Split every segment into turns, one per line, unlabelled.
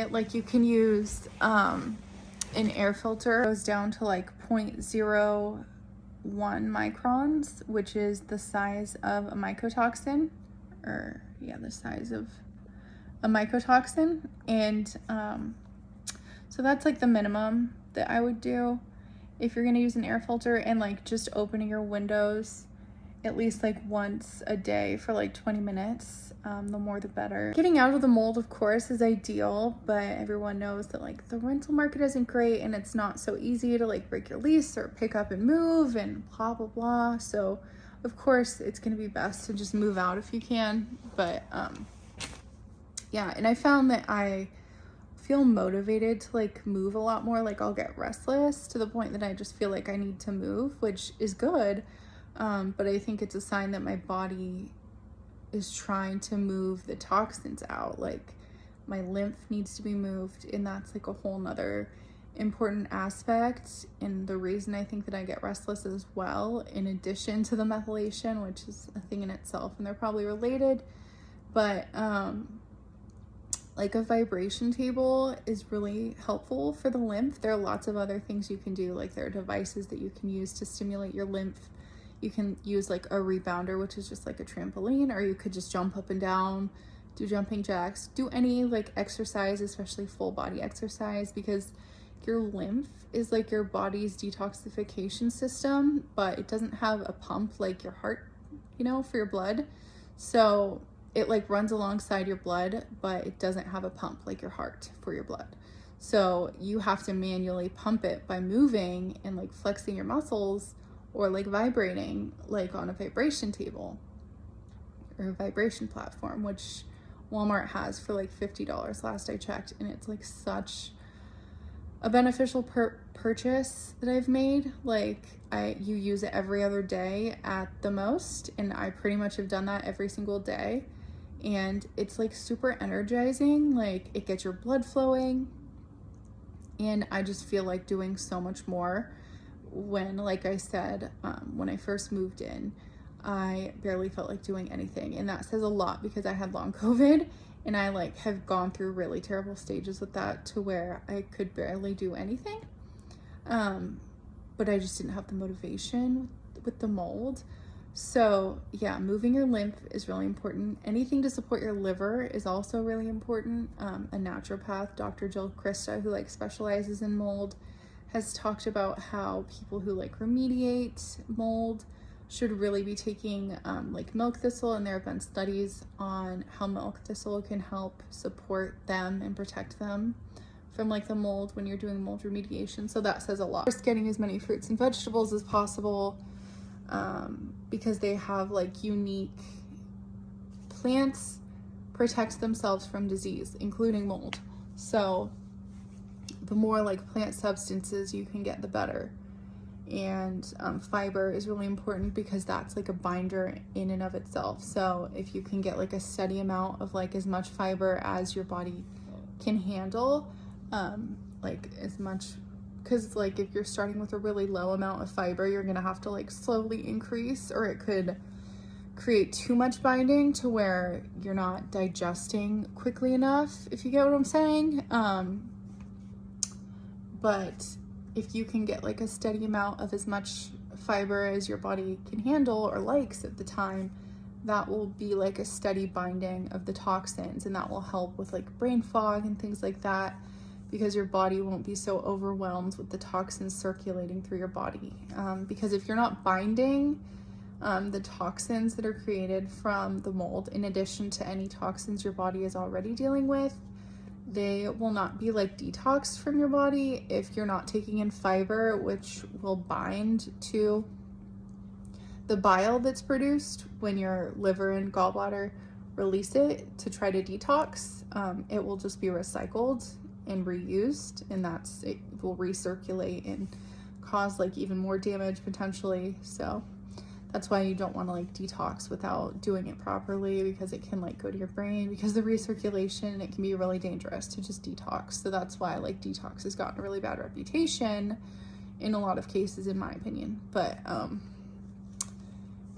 it. Like you can use an air filter. It goes down to like 0.01 microns, which is the size of a mycotoxin, or yeah, the size of a mycotoxin. And so that's like the minimum that I would do if you're gonna use an air filter, and like just opening your windows at least like once a day for like 20 minutes. The more the better. Getting out of the mold, of course, is ideal, but everyone knows that like the rental market isn't great and it's not so easy to like break your lease or pick up and move and blah blah blah. So of course it's gonna be best to just move out if you can. But yeah, and I found that I feel motivated to like move a lot more. Like I'll get restless to the point that I just feel like I need to move, which is good. But I think it's a sign that my body is trying to move the toxins out. Like my lymph needs to be moved, and that's like a whole nother important aspect. And the reason I think that I get restless as well, in addition to the methylation, which is a thing in itself, and they're probably related, but like a vibration table is really helpful for the lymph. There are lots of other things you can do. Like there are devices that you can use to stimulate your lymph. You can use like a rebounder, which is just like a trampoline, or you could just jump up and down, do jumping jacks, do any like exercise, especially full body exercise, because your lymph is like your body's detoxification system, but it doesn't have a pump like your heart, you know, for your blood. So it like runs alongside your blood, but it doesn't have a pump like your heart for your blood. So you have to manually pump it by moving and like flexing your muscles, or like vibrating like on a vibration table or a vibration platform, which Walmart has for like $50 last I checked. And it's like such a beneficial purchase that I've made. Like you use it every other day at the most, and I pretty much have done that every single day. And it's like super energizing. Like it gets your blood flowing, and I just feel like doing so much more. When, like I said, when I first moved in, I barely felt like doing anything, and that says a lot because I had long COVID, and I like have gone through really terrible stages with that to where I could barely do anything. But I just didn't have the motivation with the mold. So yeah, moving your lymph is really important. Anything to support your liver is also really important. A naturopath, Dr. Jill Krista, who like specializes in mold, has talked about how people who like remediate mold should really be taking like milk thistle, and there have been studies on how milk thistle can help support them and protect them from like the mold when you're doing mold remediation. So that says a lot. Just getting as many fruits and vegetables as possible, because they have like unique plants protect themselves from disease, including mold. So the more like plant substances you can get, the better. And fiber is really important because that's like a binder in and of itself. So if you can get like a steady amount of like as much fiber as your body can handle, like as much, because like if you're starting with a really low amount of fiber, you're gonna have to like slowly increase, or it could create too much binding to where you're not digesting quickly enough, if you get what I'm saying. But if you can get like a steady amount of as much fiber as your body can handle or likes at the time, that will be like a steady binding of the toxins, and that will help with like brain fog and things like that, because your body won't be so overwhelmed with the toxins circulating through your body. Because if you're not binding the toxins that are created from the mold, in addition to any toxins your body is already dealing with, they will not be like detoxed from your body if you're not taking in fiber, which will bind to the bile that's produced when your liver and gallbladder release it to try to detox. It will just be recycled and reused, and it will recirculate and cause like even more damage potentially. So that's why you don't want to like detox without doing it properly, because it can like go to your brain, because the recirculation, it can be really dangerous to just detox. So that's why like detox has gotten a really bad reputation in a lot of cases, in my opinion. But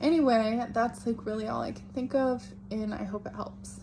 anyway, that's like really all I can think of, and I hope it helps.